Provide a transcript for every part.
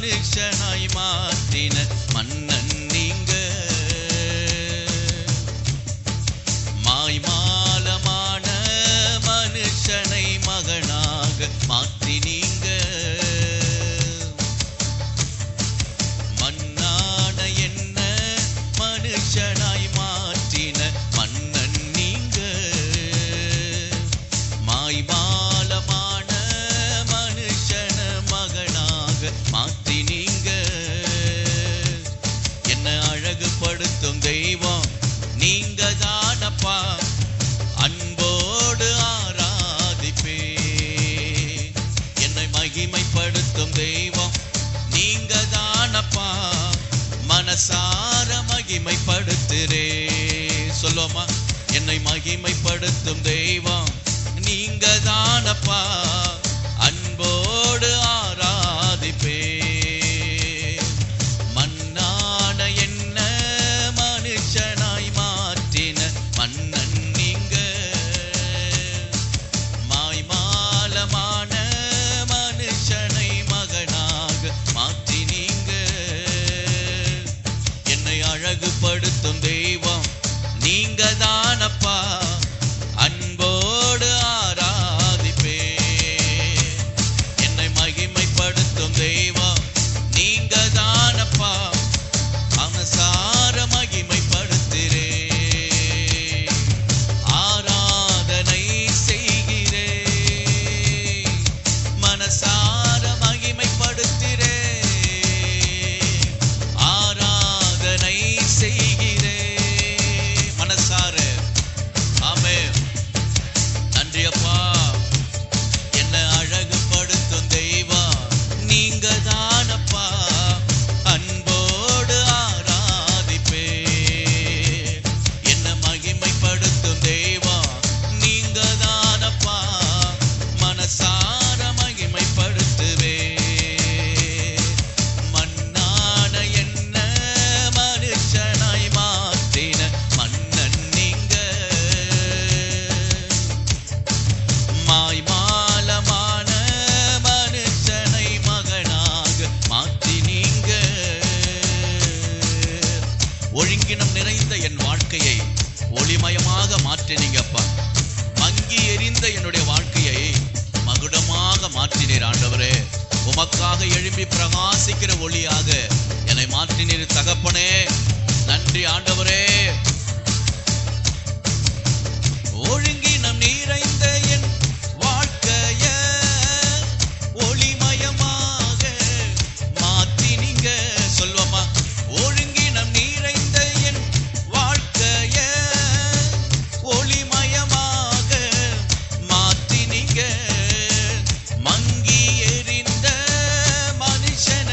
மனுஷனாய் மாற்றின மன்னன் நீங்க. மாய்மாலமான மனுஷனை மகனாக மாற்றி நீங்க. மண்ணான என்ன மனுஷனாய் மாற்றின மன்னன் நீங்க. மாய்மாலமான மனுஷன மகனாக மாற்றி நீங்க. என்ன அழகுபடுத்தும் தெய்வம் நீங்க தானப்பா, அன்போடு ஆராதிப்பே. என்னை மகிமைப்படுத்தும் தெய்வம் நீங்க தானப்பா, மனசார மகிமைப்படுத்துறே. சொல்லுவோமா? என்னை மகிமைப்படுத்தும் தெய்வம் நீங்க தானப்பா, அன்போடு ஆராதிப்பே. மண்ணான என்ன மனுஷனாய் மாற்றின மன்னன் நீங்க. மாய்மாலமான மனுஷனை மகனாக மாற்றி நீங்க. என்னை அழகுபடுத்தும் தெய்வம் நீங்க தானப்பா, அன்போடு ஆராதிப்பே. என்னை மகிமைப்படுத்தும் தெய்வம் நீங்க தானப்பா, மனசார மகிமைப்படுத்துறே. ஆராதனை செய்கிறே, மனசார மகிமைப்படுத்துறே. ஆராதனை செய்கிறே மனசார. ஆமென். நன்றி அப்பா. என்ன அழகுபடுத்தும் தெய்வம் நீங்க தானப்பா, அன்போடு ஆராதிப்பே. என்ன மகிமைப்படுத்தும் தெய்வம் நீங்க தானப்பா, மனசார மகிமைப்படுத்துவே. மண்ணான என்ன மனுஷனாய் மாற்றின மன்னன் நீங்க. மாய்மாலமான மனுஷனை மகனாக மாற்றி நீங்க. ஒழுங்கினம் நிறைந்த என் வாழ்க்கையை ஒளிமயமாக மாற்றினீங்கப்பா. மங்கி எரிந்த என்னுடைய வாழ்க்கையை மகுடமாக மாற்றினீர் ஆண்டவரே. உமக்காக எழும்பி பிரகாசிக்கிற ஒளியாக என்னை மாற்றினீர் தகப்பனே. நன்றி ஆண்டவரே. ஒழுங்கினம் நிறைந்த என் வாழ்க்கைய ஒளிமயமாக மாற்றினீங்க. சொல்லுவோமா? ஒழுங்கினம் நிறைந்த என் வாழ்க்கைய ஒளிமயமாக மாற்றினீங்க. மங்கி எரிந்த மனுஷன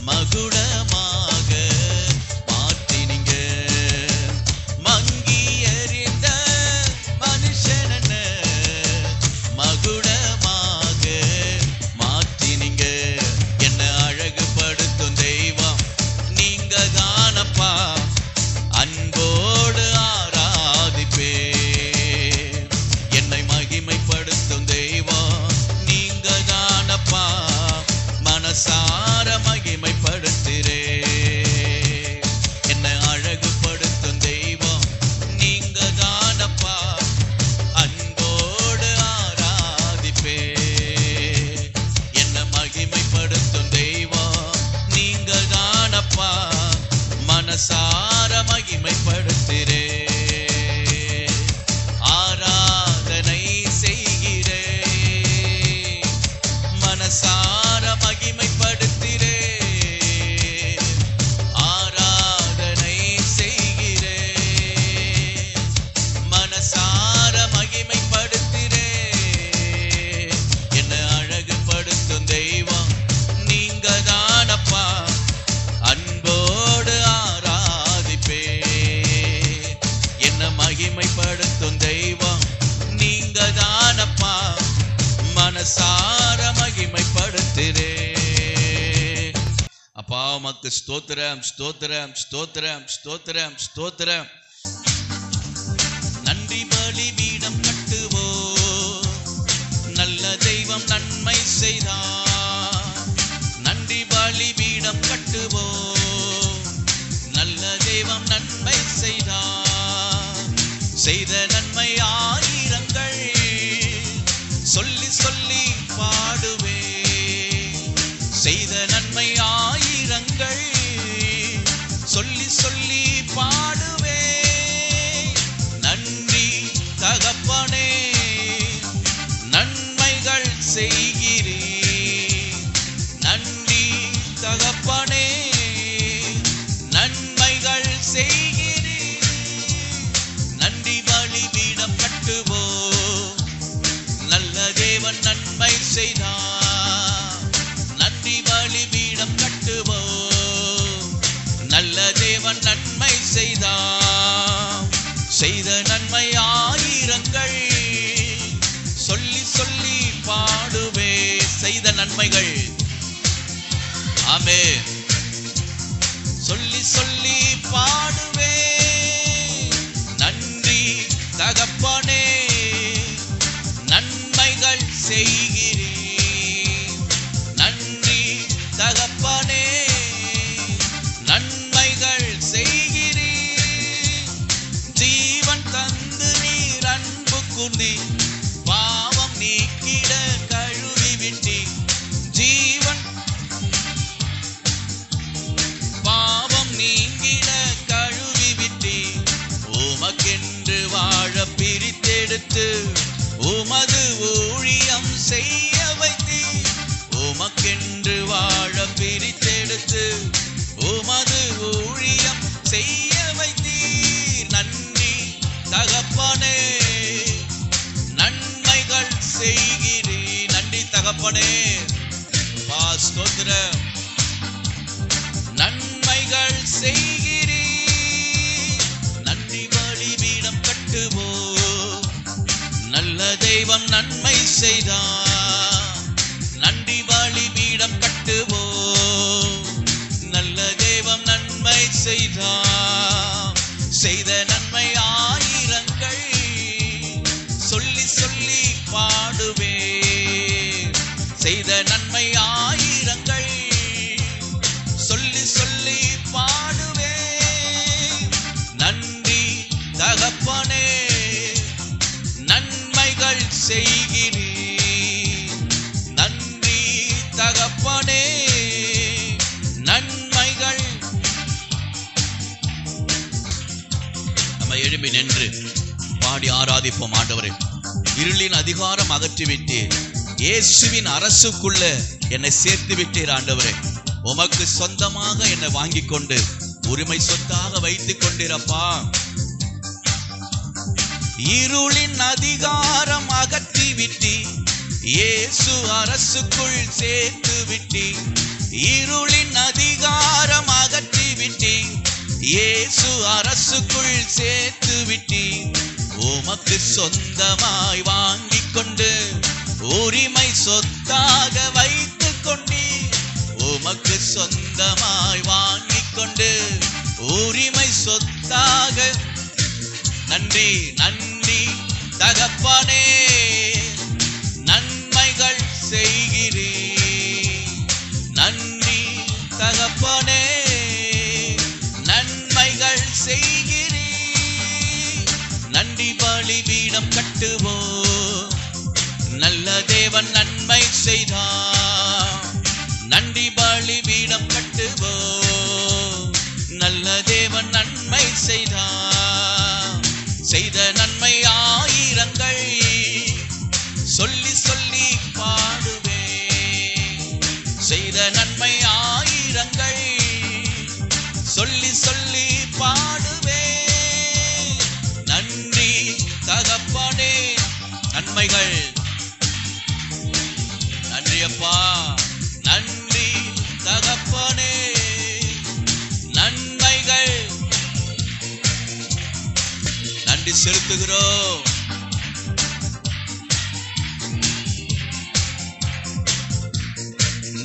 மகுடமாக மாற்றினீங்க. மங்கி எரிந்த மனுஷன மகுடமாக மாற்றினீங்க. என்ன அழகுபடுத்தும் தெய்வம் நீங்க தானப்பா, அன்போடு ஆராதிப்பே. என்னை மகிமைப்படுத்தும் தெய்வம் நீங்க தானப்பா, மனசார மகிமைப்படுத்துறே. என்னை அழகுபடுத்தும் தெய்வம் நீங்க தானப்பா, அன்போடு ஆராதிப்பே. என்னை மகிமைப்படுத்தும் தெய்வம் நீங்க தானப்பா, மனசார மகிமைப்படுத்துறே. ஆராதனை செய்கிறே, மனசார மகிமைப்படுத்துறே. ஆராதனை செய்கிறே, மனசார மகிமைப்படுத்துறே. என்ன அழகுபடுத்தும் தெய்வம் நீங்க தானப்பா, அன்போடு ஆராதிப்பே. என்ன மகிமைப்படுத்தும் தெய்வம் நீங்க தானப்பா, மனசார மகிமைப்படுத்துறே. அப்பா உமக்கு ஸ்தோத்திரம், ஸ்தோத்திரம், ஸ்தோத்திரம், ஸ்தோத்திரம், ஸ்தோத்திரம். நன்றி பலிபீடம் கட்டுவோம், நல்ல தெய்வம் நன்மை செய்தார். பலிபீடம் கட்டுவோம். நல்ல தேவன் நன்மை செய்தார். செய்த நன்மை ஆயிரங்கள் சொல்லி சொல்லி பாடுவே. செய்த நன்மை ஆயிரங்கள் சொல்லி சொல்லி பாடுவே. நன்றி தகப்பனே, நன்மைகள் செய்கிறே. நன்றி தகப்பனே, நன்மைகள் செய்கிறே. நன்றி பலிபீடம் கட்டுவோம். நல்ல தேவன் நன்மை செய்தார். நன்றி பலிபீடம் கட்டுவோம். நல்ல தேவன் நன்மை செய்தார். செய்த நன்மை ஆயிரங்கள் சொல்லி சொல்லி பாடுவே. செய்த நன்மைகள் ஆமென் சொல்லி சொல்லி பாடுவே. நன்றி தகப்பனே, நன்மைகள் செய்கிறே. நன்றி தகப்பனே, நன்மைகள் செய்கிறே. ஜீவன் தந்து நீர் அன்பு கூர்ந்தி பாவம் நீக்கிட கழுவி விட்டி. ஜீவன் பாவம் நீங்கிட கழுவி விட்டி. உமக்கென்று வாழ பிரித்தெடுத்து உமது ஊழியம் செய்ய வைத்தி. உமக்கென்று வாழ பிரித்தெடுத்து உமது ஊழியம் செய்ய வைத்தீர். நன்றி தகப்பனே, நன்மைகள் செய்கிறே. நன்றி தகப்பனே, ஸ்தோத்திரம். நன்மைகள் செய்கிறே. நன்றி பலிபீடம் கட்டுவோம். நல்ல தெய்வம் நன்மை செய்தார். நன்றி பலிபீடம் கட்டுவோம். நல்ல தெய்வம் நன்மை செய்தார். செய்த நன்மை ஆயிரங்கள் சொல்லி சொல்லி பாடுவே. செய்த நன்மை ஆயிரங்கள் சொல்லி சொல்லி பாடுவே. நன்றி தகப்பனே, நன்மைகள் செய்கிறே. நன்றி தகப்பனே, நன்மைகள். நம்ம எழும்பி நின்று பாடி ஆராதிப்போம். ஆண்டவரே, இருளின் அதிகாரம் அகற்றிவிட்டீர். இயேசுவின் அரசுக்குள்ள என்னை சேர்த்து விட்டீர். ஆண்டவரே, உமக்கு சொந்தமாக என்னை வாங்கி கொண்டு உரிமை சொத்தாக வைத்துக் கொண்டிருப்பா. இருளின் அதிகாரம் அகற்றி விட்டி. இயேசு அரசுக்குள் சேர்த்து விட்டி. இருளின் அதிகாரம் அகற்றி விட்டி. இயேசு அரசுக்குள் சேர்த்து விட்டி. உமக்கு சொந்தமாய் வாங்கி கொண்டு உரிமை சொத்தாக வைத்துக் கொண்டீ. உமக்கு சொந்தமாய் வாங்கி கொண்டு உரிமை சொத்தாக. நன்றி நன்றி தகப்பனே, நன்மைகள் செய்கிறே. நன்றி தகப்பனே, நன்மைகள் செய்கிறே. நன்றி பலிபீடம் கட்டுவோம். நல்ல தேவன் நன்மை செய்தார். நன்றி பலிபீடம் கட்டுவோம். நல்ல தேவன் நன்மை செய்தார். செய்த நன்மை ஆயிரங்கள் சொல்லி சொல்லி பாடுவே. செய்த நன்மை ஆயிரங்கள் சொல்லி சொல்லி பாடுவே. நன்றி தகப்பனே, நன்மைகள். நன்றி அப்பா, நன்றி தகப்பனே, நன்மைகள். நன்றி செலுத்துகிறோம்.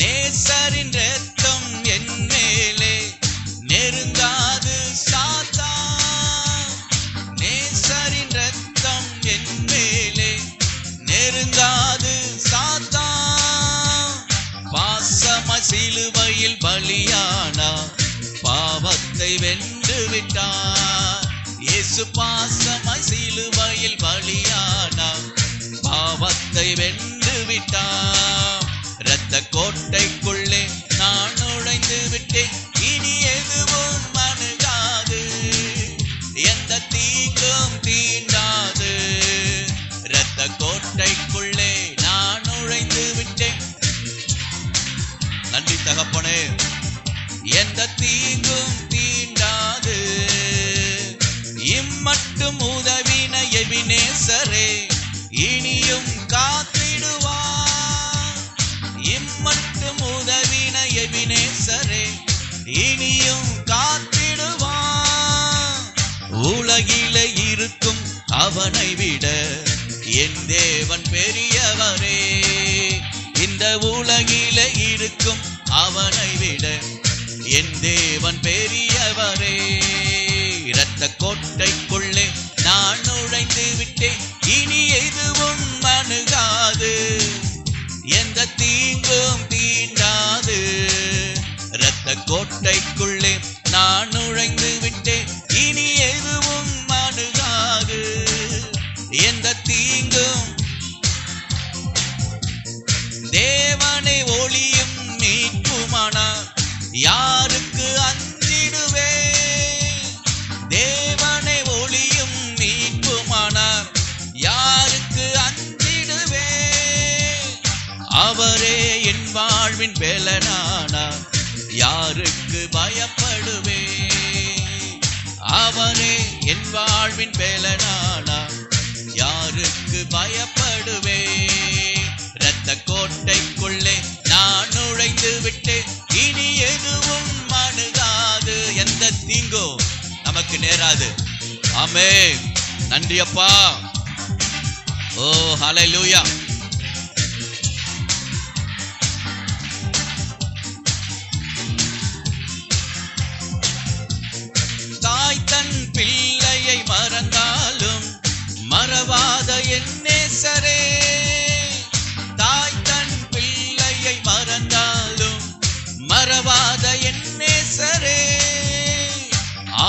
நேசரின் இரத்தம் என் மேலே நெருங்காது சாத்தான். நேசரின் இரத்தம் என் மேலே நெருங்காது சாத்தான். பாசமாய் சிலுவையில் இயேசு பாசமாய் சிலுவையில் பலியானார், பாவத்தை வென்று விட்டார். இரத்த கோட்டைக்குள்ளே நான் நுழைந்து விட்டேன், இனி எதுவும் அணுகாது, எந்த தீங்கும் தீண்டாது. இரத்த கோட்டைக்குள்ளே நான் நுழைந்து விட்டேன். நன்றி தகப்பனே. எந்த தீங்கும் தீண்டாது, இம்மட்டும் உதவின எபினேசரே இனியும் காத்திடுவார். இம்மட்டும் உதவின எபினேசரே இனியும் காத்திடுவார். உலகிலே இருக்கும் அவனை விட என் தேவன் பெரியவரே. இந்த உலகிலே இருக்கும் அவனை விட என் தேவன் பெரியவரே. இரத்த கோட்டைக்குள்ளே நான் நுழைந்து விட்டேன், இனி எதுவும் அணுகாது, எந்த தீங்கும் தீண்டாது. இரத்த கோட்டைக்குள்ளே நான் நுழைந்து விட்டேன், இனி எதுவும் அணுகாது, எந்த தீங்கும். தேவனை ஒளியும் மீட்புமானார், யாருக்கு அஞ்சிடுவே. தேவனை ஒளியும் மீட்புமானார், யாருக்கு அஞ்சிடுவே. அவரே என் வாழ்வின் பெலனானார், யாருக்கு பயப்படுவே. அவரே என் வாழ்வின் பெலனானார், யாருக்கு பயப்படுவே. இரத்த கோட்டைக்குள்ளே நான் நுழைந்து விட்டேன், இனி எதுவும் அணுகாது, எந்த தீங்கோ நமக்கு நேராது. ஆமென். நன்றி அப்பா. ஓ ஹல்லேலூயா. தாய் தன் பிள்ளையை மறந்தாலும் மறவாத என் நேசரே. தாய் தன் பிள்ளையை மறந்தாலும் மறவாத என் நேசரே.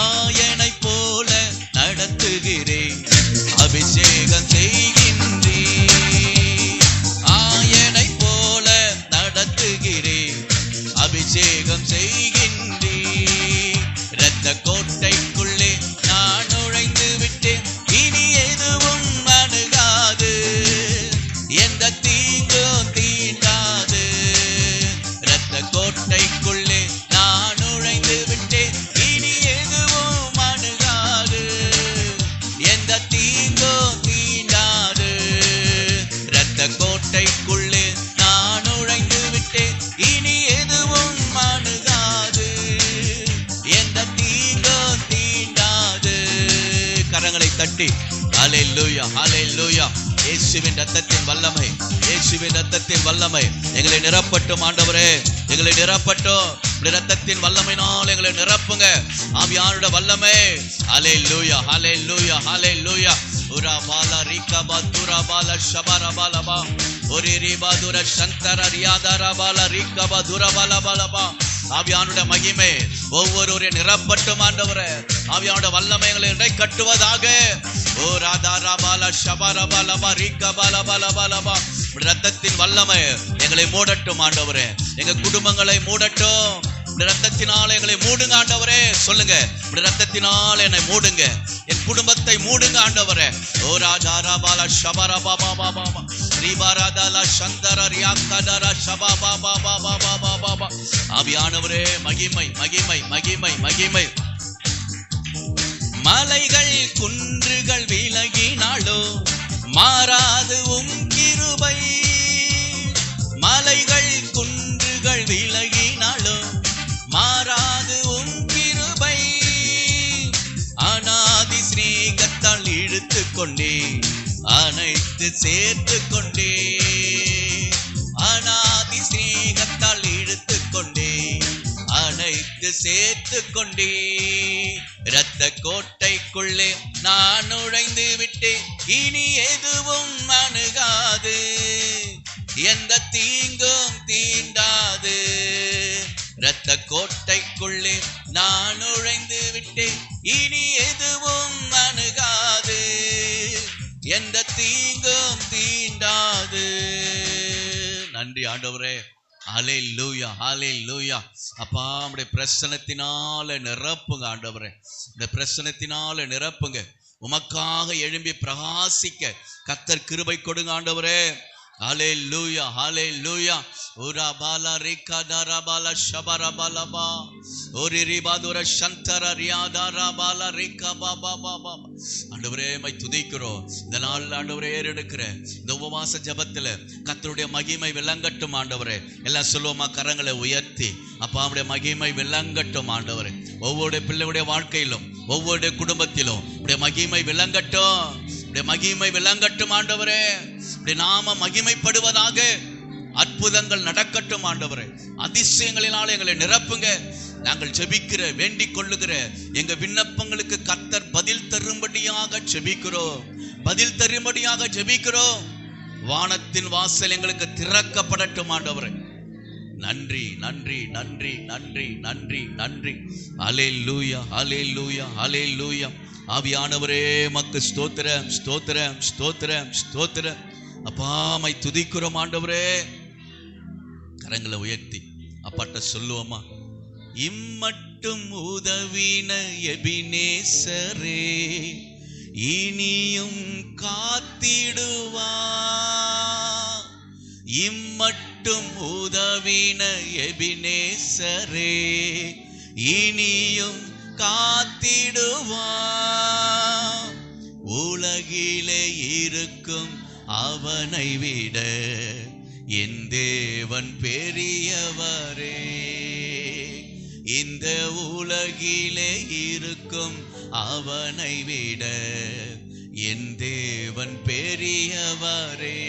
ஆயனை போல நடத்துகிறேன், அபிஷேகம் செய்கின்றேன். ஆயனை போல நடத்துகிறேன், அபிஷேகம் செய்கின்றேன். இரத்த கோட்டைக்குள்ளே நான் நுழைந்து விட்டேன், இனி எதுவும் அணுகாது, எந்த தீங்கும் தீண்டாது. இரத்த கோட்டைக்குள்ளே நான் நுழைந்து விட்டேன், இனி எதுவும் அணுகாது, எந்த தீங்கும் தீண்டாது. இரத்த கோட்டைக்குள்ளே நான் நுழைந்து விட்டேன், இனி எதுவும் அணுகாது, எந்த தீங்கும் தீண்டாது. கரங்களை தட்டி ஹல்லேலூயா ஹல்லேலூயா. இயேசுவின் இரத்தத்தின் வல்லமை, இயேசுவின் இரத்தத்தின் வல்லமை எங்களை நிரப்பட்டும் ஆண்டவரே, எங்களை நிரப்பட்டும். இரத்தத்தின் வல்லமையினால் எங்களை நிரப்புங்க. ஆவியானவருடைய வல்லமை. ஹல்லேலூயா ஹல்லேலூயா ஹல்லேலூயா. உராபாலா ரிகபா துராபாலா ஷபரபாலபா ஒரிரிபாதுர சந்தர ரியாதரபாலா ரிகபா துரபாலபாலபா. ஆவியானுடைய மகிமை ஒவ்வொருவரை நிரப்பட்டும் ஆண்டவரே. ஆவியானுடைய வல்லமை எங்களை இடை கட்டுவதாக. ஓ ராதாராபாலா ஷபரபாலபா ரிகபாலபாலபாலபா. இரத்தத்தின் வல்லமை எங்களை மூடட்டும் ஆண்டவரே, எங்க குடும்பங்களை மூடட்டும். இரத்தத்தினால் எங்களை மூடுங்க ஆண்டவரே. சொல்லுங்க, இரத்தத்தினால் என்னை மூடுங்க, என் குடும்பத்தை மூடுங்க ஆண்டவரே. ஓ ராதாராபாலா ஷபரபாபாபாபா ரிபாராதாலா சந்தர ரியாக்கதரா ஷபாபாபாபாபாபாபா. ஆவியானவரே மகிமை மகிமை மகிமை மகிமை. மலைகள் குன்றுகள் விலகினாலோ மாறாது உம் கிருபை. மலைகள் குன்றுகள் விலகினாலோ மாறாது உம் கிருபை. அநாதி ஸ்நேகத்தால் இழுத்து கொண்டே அனைத்து சேர்த்து கொண்டே. அநாதி ஸ்நேகத்தால் இழுத்து கொண்டே அனைத்து சேர்த்து கொண்டே. இரத்த கோட்டைக்குள்ளே நான் நுழைந்து விட்டேன், இனி எதுவும் அணுகாது, எந்த தீங்கும் தீண்டாது. இரத்த கோட்டைக்குள்ளே நான் நுழைந்து விட்டேன், இனி எதுவும் தீங்கும் தீண்டாது. நன்றி ஆண்டவரே. ஹல்லேலூயா, ஹல்லேலூயா. அப்பா, உம்முடைய பிரசன்னத்தினால நிரப்புங்க ஆண்டவரே. இந்த பிரசன்னத்தினால நிரப்புங்க. உமக்காக எழும்பி பிரகாசிக்க கர்த்தர் கிருபை கொடுங்க ஆண்டவரே. ஹல்லேலூயா, ஹல்லேலூயா. ஓரா பாலா ரேகா தாரா பாலா ஷபரா பாலபா ஓரி ரிபாதுர சந்தர ரியாதாரா பாலா ரேகா பாபா பாபா. ஆண்டவரே மை துதிக்கிறோம். இந்த நாள் ஆண்டவரே ஏறெடுக்கிற இந்த உபவாச ஜபத்துல கர்த்தருடைய மகிமை விளங்கட்டும் ஆண்டவரே. எல்லாம் சொல்லுவோமா, கரங்களை உயர்த்தி. அப்பா, அவருடைய மகிமை விளங்கட்டும் ஆண்டவரே. ஒவ்வொரு பிள்ளையுடைய வாழ்க்கையிலும் ஒவ்வொரு குடும்பத்திலும் உடைய மகிமை விளங்கட்டும், உடைய மகிமை விளங்கட்டும் ஆண்டவரே. உடைய நாம மகிமைப்படுவதாக. அற்புதங்கள் நடக்கட்டும் ஆண்டவரே. அதிசயங்களினால எங்களை நிரப்புங்க. நாங்கள் ஜெபிக்கிற வேண்டிக் கொள்ளுகிற எங்க விண்ணப்பங்களுக்கு கர்த்தர் பதில் தரும்படியாக ஜெபிக்கிறோம், பதில் தரும்படியாக ஜெபிக்கிறோம். வானத்தின் வாசல் எங்களுக்கு திறக்கப்படட்டும் ஆண்டவரே. நன்றி, நன்றி, நன்றி, நன்றி, நன்றி, நன்றி. ஹல்லேலூயா, ஹல்லேலூயா, ஹல்லேலூயா. ஆவியானவரே மக்கு ஸ்தோத்திரம், ஸ்தோத்திரம், ஸ்தோத்திரம், ஸ்தோத்திரம். அப்பா, மை துதிக்கிறோம் ஆண்டவரே. கரங்களை உயர்த்தி அப்பாட்ட சொல்லுவோமா, இம்மட்டும் உதவின எபினேசரே இனியும் காத்திடுவா. இம்மட்டும் உதவின எபினேசரே இனியும் காத்திடுவா. உலகிலே இருக்கும் அவனை விட என் தேவன் பெரியவரே. இந்த உலகிலே இருக்கும் அவனை விட என் தேவன் பெரியவரே.